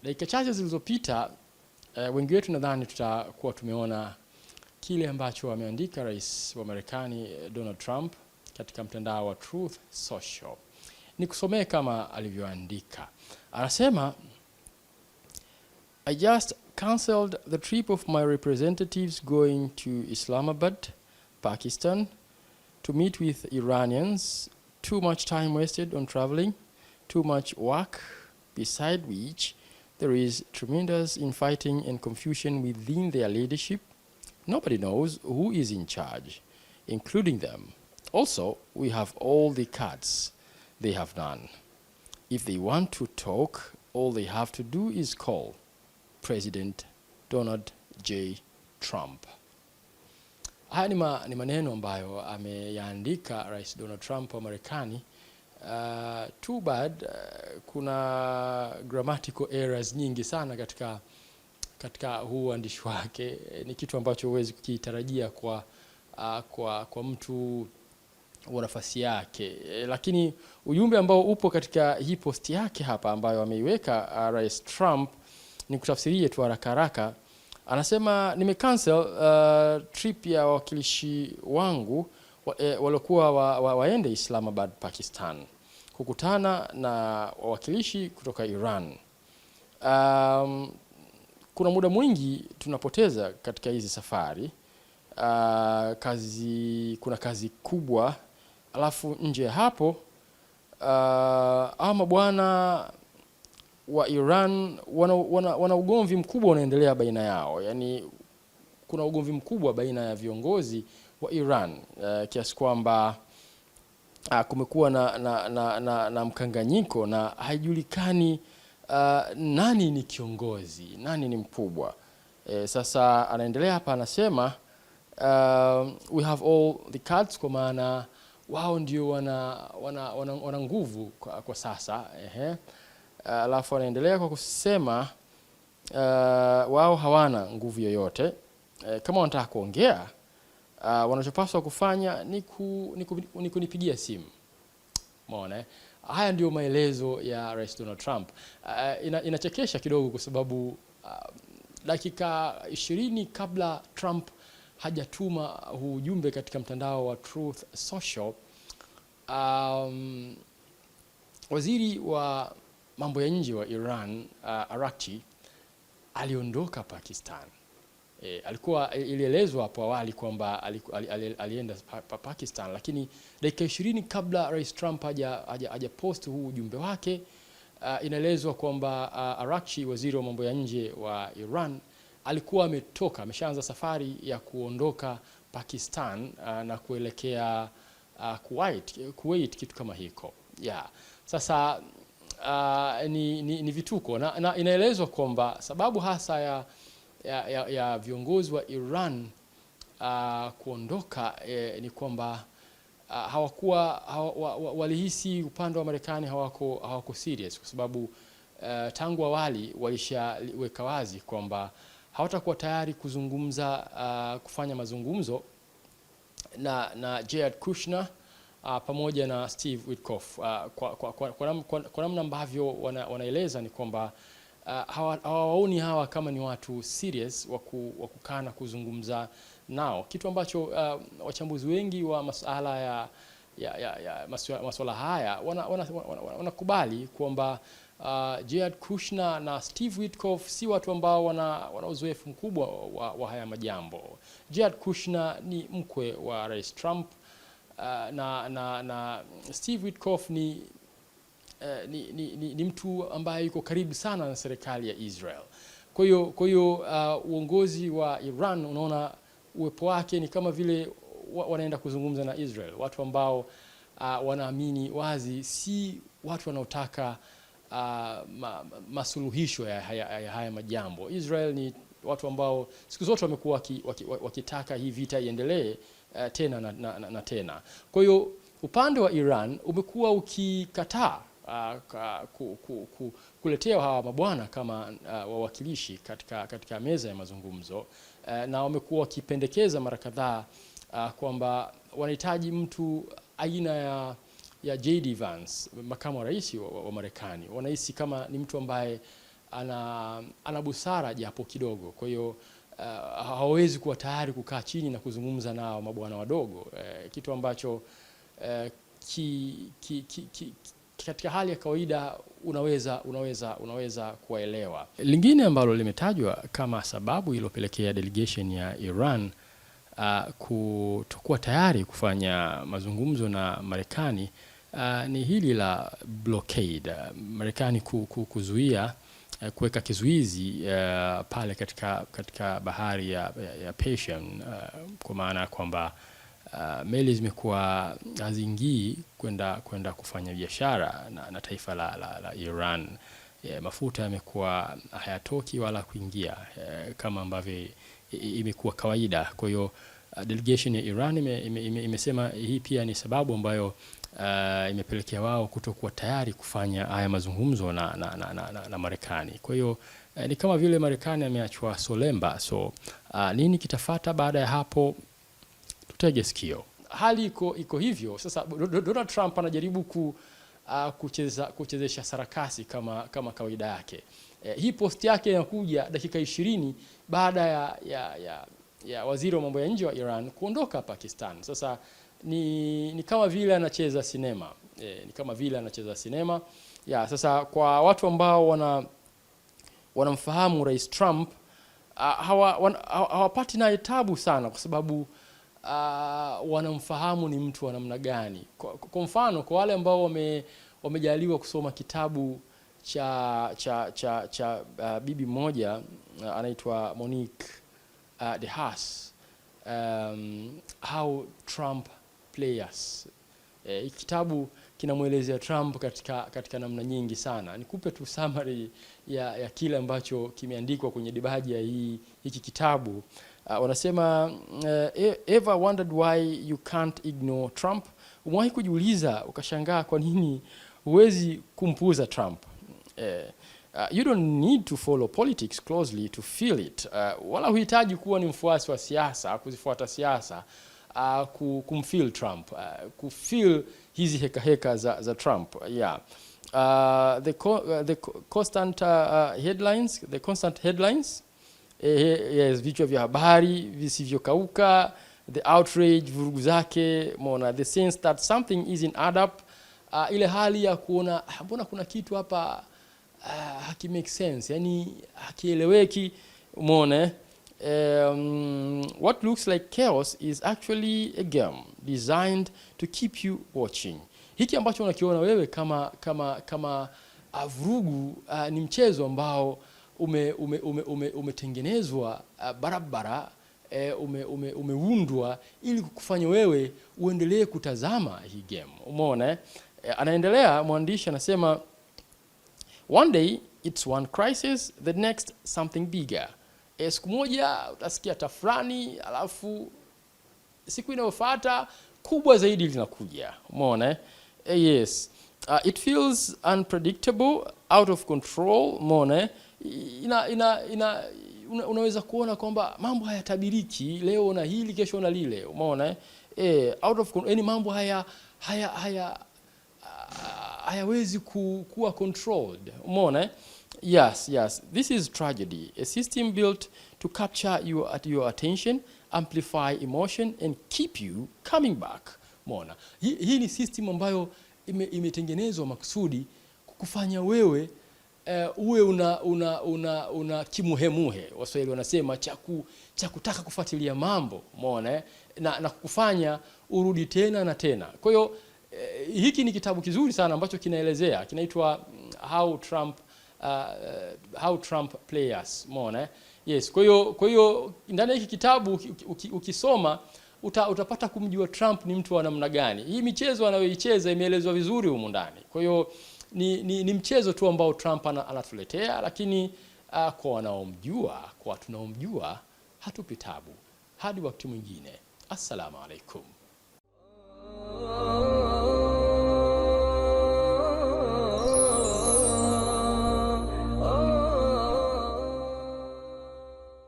Dakika chache zilizopita wengi wetu nadhani tutakuwa tumeona kile ambacho ameandika rais wa Marekani Donald Trump katika mtandao wa Truth Social. Nikusomee kama alivyoandika. Anasema, I just cancelled the trip of my representatives going to Islamabad, Pakistan, to meet with Iranians. Too much time wasted on traveling, too much work, beside which there is tremendous infighting and confusion within their leadership. Nobody knows who is in charge, including them. Also, we have all the cards. They have none. If they want to talk, all they have to do is call President Donald J. Trump. Haya ni maneno ambayo ameyaandika Rais Donald Trump wa Marekani. Too bad kuna grammatical errors nyingi sana katika huu uandishi wake. Ni kitu ambacho huwezi kukitarajia kwa mtu wa nafasi yake. Lakini ujumbe ambao upo katika hii post yake hapa ambayo ameiweka Rais Trump, ni kutafsirie tu haraka. Anasema, nimecancel trip ya wawakilishi wangu waliokuwa waende Islamabad, Pakistan, kukutana na wawakilishi kutoka Iran. Kuna muda mwingi tunapoteza katika hizi safari. Kuna kazi kubwa, alafu nje ya hapo ama bwana wa Iran wana ugomvi mkubwa unaendelea baina yao. Yani kuna ugomvi mkubwa baina ya viongozi wa Iran kiasi kwamba kumekuwa na mkanganyiko na haijulikani nani ni kiongozi, nani ni mkubwa. Sasa anaendelea hapa, anasema we have all the cards, kwa maana wao ndio wana nguvu kwa sasa. Alafu anaendelea kwa kusema wao hawana nguvu yoyote. Kama wanataka kuongea, wanachopaswa kufanya ni kunipigia simu. Umeona? Haya ndio maelezo ya Rais Donald Trump. Inachekesha kidogo kwa sababu dakika 20 kabla Trump hajatuma huu ujumbe katika mtandao wa Truth Social, waziri wa mambo ya nje wa Iran Araghchi aliondoka Pakistan. Ilielezwa hapo awali kwamba alienda Pakistan, lakini dakika 20 kabla Rais Trump haja post huu ujumbe wake, inaelezwa kwamba Araghchi, waziri wa mambo ya nje wa Iran, alikuwa ameshaanza safari ya kuondoka Pakistan na kuelekea Kuwait, kitu kama hiko. Sasa ni vituko na inaelezwa kwamba sababu hasa ya viongozi wa Iran kuondoka ni kwamba walihisi upande wa Marekani hawako serious, kwa sababu tangu awali walishaweka wazi kwamba hawatakuwa tayari kufanya mazungumzo na Jared Kushner pamoja na Steve Witkoff. Kwa namna ambavyo wanaeleza ni kwamba hawaoni hawa kama ni watu serious wa kukaa na kuzungumza nao, kitu ambacho wachambuzi wengi wa masuala masuala haya wanakubali kwamba Jared Kushner na Steve Witkoff si watu ambao wana uzoefu mkubwa wa haya majambo. Jared Kushner ni mkwe wa Rais Trump, na Steve Witkoff ni mtu ambaye yuko karibu sana na serikali ya Israel. Kwa hiyo uongozi wa Iran, unaona uwepo wake ni kama vile wanaenda kuzungumza na Israel, watu ambao wanaamini wazi si watu wanaotaka masuluhisho ya haya majambo. Israel ni watu ambao siku zote wamekuwa wakitaka hii vita iendelee tena na tena. Kwa hiyo upande wa Iran umekuwa ukikataa kuletea hawa mabwana kama wawakilishi katika meza ya mazungumzo, na wamekuwa wakipendekeza mara kadhaa kwamba wanahitaji mtu aina ya J.D. Vance, makamu wa rais wa Marekani. Wanahisi kama ni mtu ambaye ana busara japo kidogo. Kwa hiyo hawezi kuwa tayari kukaa chini na kuzungumza nao mabwana wadogo, kitu ambacho katika hali ya kawaida unaweza kuelewa. Lingine ambalo limetajwa kama sababu iliyopelekea delegation ya Iran kutokuwa tayari kufanya mazungumzo na Marekani ni hili la blockade. Marekani kuzuia, kuweka kizuizi pale katika bahari ya Persian, kwa maana kwamba meli zimekuwa haziingii kwenda kufanya biashara na taifa la Iran. Mafuta yamekuwa hayatoki wala kuingia kama ambavyo imekuwa kawaida. Kwa hiyo delegation ya Iran imesema hii pia ni sababu ambayo imepelekea wao kutokuwa tayari kufanya haya mazungumzo na Marekani. Kwa hiyo ni kama vile Marekani ameachwa solemba. So nini kitafata baada ya hapo? Tutege sikio. Hali iko hivyo. Sasa Donald Trump anajaribu kuchezesha sarakasi kama kawaida yake. Hii post yake inakuja dakika 20 baada ya waziri wa mambo ya nje wa Iran kuondoka Pakistan. Sasa ni kama vile anacheza sinema. Ni kama vile anacheza sinema. Sasa kwa watu ambao wanamfahamu Rais Trump, hawapati naye tabu sana, kwa sababu wanamfahamu ni mtu wa namna gani. Kwa mfano, kwa wale ambao wamejaliwa kusoma kitabu cha bibi mmoja anaitwa Monique de Haas, How Trump Play Us. Kitabu kinamuelezea Trump katika namna nyingi sana. Nikupe tu summary ya kile ambacho kimeandikwa kwenye dibaji ya hiki kitabu. Wanasema ever wondered why you can't ignore Trump? Umewahi kujiuliza ukashangaa kwa nini huwezi kumpuuza Trump? You don't need to follow politics closely to feel it. Wala huhitaji kuwa ni mfuasi wa siasa, kuzifuata siasa kumfeel Trump, kufeel hizi heka za Trump. The constant headlines, yes, vichwa vya habari visivyokauka, the outrage, vurugu zake, mona, the sense that something isn't add up, ile hali ya kuona mbona kuna kitu hapa haki make sense, yani hakieleweki, umeona. What looks like chaos is actually a game designed to keep you watching. Hiki ambacho unakiona wewe kama vurugu ni mchezo ambao umetengenezwa barabara, umeundwa ili kukufanya wewe uendelee kutazama hii game, umeona. Anaendelea mwandishi, anasema one day it's one crisis, the next something bigger. Siku moja utasikia tafrani, alafu siku inayofuata kubwa zaidi linakuja, umeona. Yes, it feels unpredictable, out of control, umeona. Unaweza kuona kwamba mambo hayatabiriki, leo na hili, kesho na lile, umeona. Out of control, yani mambo hayawezi kuwa controlled, umeona. Yes, this is tragedy, a system built to capture your attention, amplify emotion and keep you coming back, umeona. Hii ni system ambayo imetengenezwa makusudi kukufanya wewe uwe una kimuhemuhe, Waswahili wanasema cha kutaka kufuatilia mambo, umeona, na kukufanya urudi tena na tena. Kwa hiyo hiki ni kitabu kizuri sana ambacho kinaelezea, kinaitwa How Trump Play Us, umeona. Yes, kwa hiyo ndani ya hiki kitabu ukisoma utapata kumjua Trump ni mtu wa namna gani. Hii michezo anayoicheza imeelezwa vizuri humu ndani. Kwa hiyo ni mchezo tu ambao Trump anatuletea, lakini kwa wanaomjua, kwa tunaomjua, hatupi tabu. Hadi wakati mwingine. Assalamu alaikum.